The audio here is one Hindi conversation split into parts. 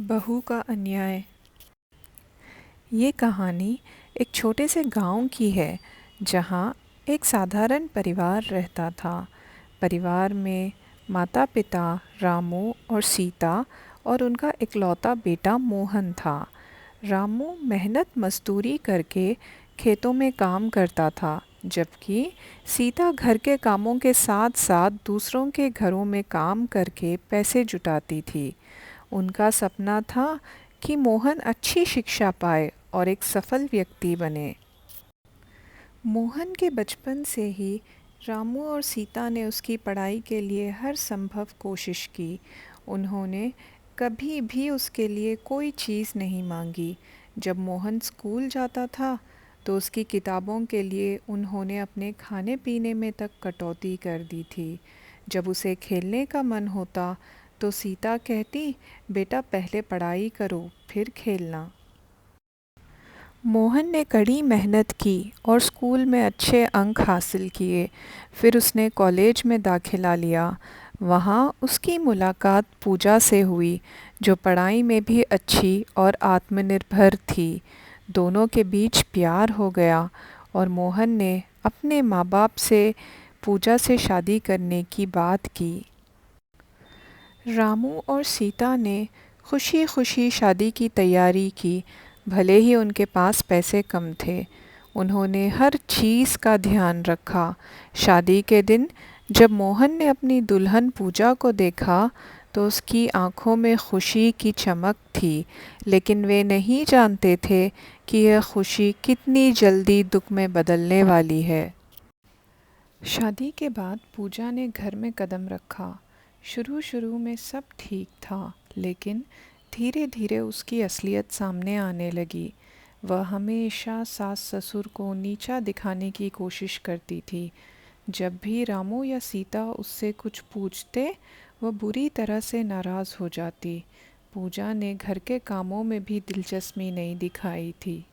बहू का अन्याय। ये कहानी एक छोटे से गांव की है जहां एक साधारण परिवार रहता था। परिवार में माता पिता रामू और सीता और उनका इकलौता बेटा मोहन था। रामू मेहनत मजदूरी करके खेतों में काम करता था, जबकि सीता घर के कामों के साथ साथ दूसरों के घरों में काम करके पैसे जुटाती थी। उनका सपना था कि मोहन अच्छी शिक्षा पाए और एक सफल व्यक्ति बने। मोहन के बचपन से ही रामू और सीता ने उसकी पढ़ाई के लिए हर संभव कोशिश की। उन्होंने कभी भी उसके लिए कोई चीज़ नहीं मांगी। जब मोहन स्कूल जाता था तो उसकी किताबों के लिए उन्होंने अपने खाने पीने में तक कटौती कर दी थी। जब उसे खेलने का मन होता तो सीता कहती, बेटा पहले पढ़ाई करो फिर खेलना। मोहन ने कड़ी मेहनत की और स्कूल में अच्छे अंक हासिल किए। फिर उसने कॉलेज में दाखिला लिया। वहाँ उसकी मुलाकात पूजा से हुई, जो पढ़ाई में भी अच्छी और आत्मनिर्भर थी। दोनों के बीच प्यार हो गया और मोहन ने अपने माँ बाप से पूजा से शादी करने की बात की। रामू और सीता ने खुशी खुशी शादी की तैयारी की। भले ही उनके पास पैसे कम थे, उन्होंने हर चीज़ का ध्यान रखा। शादी के दिन जब मोहन ने अपनी दुल्हन पूजा को देखा तो उसकी आंखों में खुशी की चमक थी, लेकिन वे नहीं जानते थे कि यह खुशी कितनी जल्दी दुख में बदलने वाली है। शादी के बाद पूजा ने घर में कदम रखा। शुरू शुरू में सब ठीक था, लेकिन धीरे धीरे उसकी असलियत सामने आने लगी। वह हमेशा सास ससुर को नीचा दिखाने की कोशिश करती थी। जब भी रामू या सीता उससे कुछ पूछते, वह बुरी तरह से नाराज़ हो जाती। पूजा ने घर के कामों में भी दिलचस्पी नहीं दिखाई थी।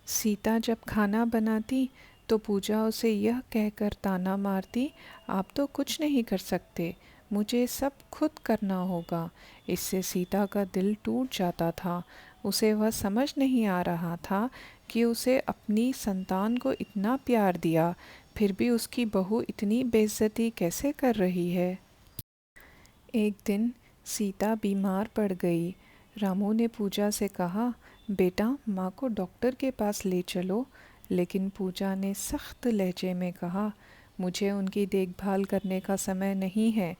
सीता जब खाना बनाती तो पूजा उसे यह कहकर ताना मारती, आप तो कुछ नहीं कर सकते, मुझे सब खुद करना होगा। इससे सीता का दिल टूट जाता था। उसे वह समझ नहीं आ रहा था कि उसे अपनी संतान को इतना प्यार दिया, फिर भी उसकी बहू इतनी बेइज्जती कैसे कर रही है। एक दिन सीता बीमार पड़ गई। रामू ने पूजा से कहा, बेटा माँ को डॉक्टर के पास ले चलो। लेकिन पूजा ने सख्त लहजे में कहा, मुझे उनकी देखभाल करने का समय नहीं है।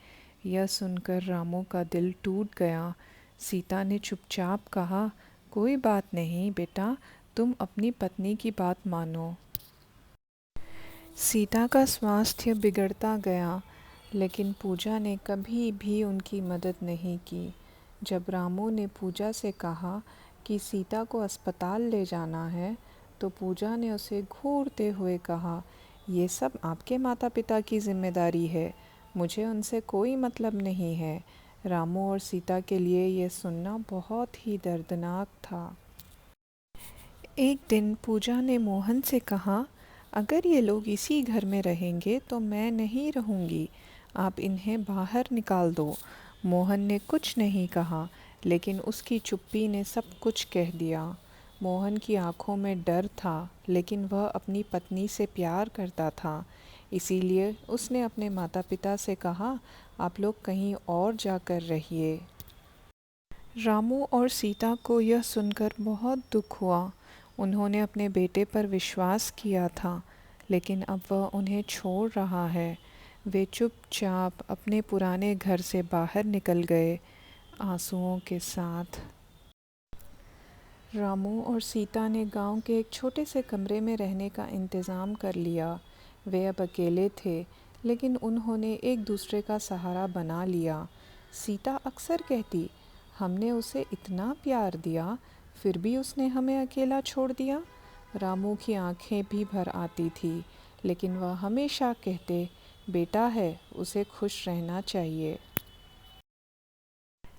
यह सुनकर रामू का दिल टूट गया। सीता ने चुपचाप कहा, कोई बात नहीं बेटा, तुम अपनी पत्नी की बात मानो। सीता का स्वास्थ्य बिगड़ता गया, लेकिन पूजा ने कभी भी उनकी मदद नहीं की। जब रामू ने पूजा से कहा कि सीता को अस्पताल ले जाना है, तो पूजा ने उसे घूरते हुए कहा, ये सब आपके माता पिता की जिम्मेदारी है, मुझे उनसे कोई मतलब नहीं है। रामू और सीता के लिए यह सुनना बहुत ही दर्दनाक था। एक दिन पूजा ने मोहन से कहा, अगर ये लोग इसी घर में रहेंगे तो मैं नहीं रहूँगी, आप इन्हें बाहर निकाल दो। मोहन ने कुछ नहीं कहा, लेकिन उसकी चुप्पी ने सब कुछ कह दिया। मोहन की आंखों में डर था, लेकिन वह अपनी पत्नी से प्यार करता था। इसीलिए उसने अपने माता पिता से कहा, आप लोग कहीं और जाकर रहिए। रामू और सीता को यह सुनकर बहुत दुख हुआ। उन्होंने अपने बेटे पर विश्वास किया था, लेकिन अब वह उन्हें छोड़ रहा है। वे चुपचाप अपने पुराने घर से बाहर निकल गए, आंसुओं के साथ। रामू और सीता ने गांव के एक छोटे से कमरे में रहने का इंतज़ाम कर लिया। वे अब अकेले थे, लेकिन उन्होंने एक दूसरे का सहारा बना लिया। सीता अक्सर कहती, हमने उसे इतना प्यार दिया, फिर भी उसने हमें अकेला छोड़ दिया। रामू की आंखें भी भर आती थी, लेकिन वह हमेशा कहते, बेटा है, उसे खुश रहना चाहिए।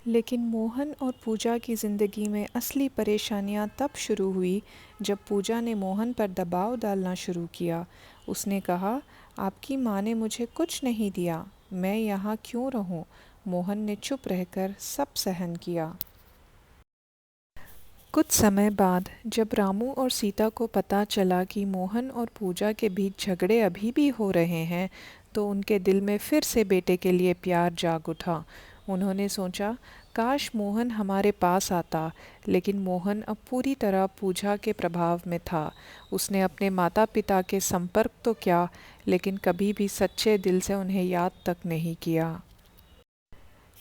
लेकिन मोहन और पूजा की ज़िंदगी में असली परेशानियां तब शुरू हुई जब पूजा ने मोहन पर दबाव डालना शुरू किया। उसने कहा, आपकी माँ ने मुझे कुछ नहीं दिया, मैं यहाँ क्यों रहूँ। मोहन ने चुप रहकर सब सहन किया। कुछ समय बाद जब रामू और सीता को पता चला कि मोहन और पूजा के बीच झगड़े अभी भी हो रहे हैं, तो उनके दिल में फिर से बेटे के लिए प्यार जाग उठा। उन्होंने सोचा, काश मोहन हमारे पास आता। लेकिन मोहन अब पूरी तरह पूजा के प्रभाव में था। उसने अपने माता पिता के संपर्क तो किया, लेकिन कभी भी सच्चे दिल से उन्हें याद तक नहीं किया।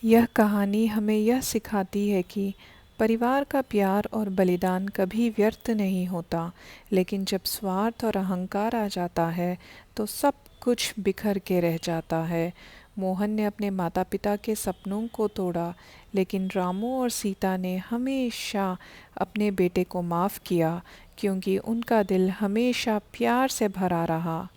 यह कहानी हमें यह सिखाती है कि परिवार का प्यार और बलिदान कभी व्यर्थ नहीं होता, लेकिन जब स्वार्थ और अहंकार आ जाता है तो सब कुछ बिखर के रह जाता है। मोहन ने अपने माता पिता के सपनों को तोड़ा, लेकिन रामू और सीता ने हमेशा अपने बेटे को माफ़ किया, क्योंकि उनका दिल हमेशा प्यार से भरा रहा।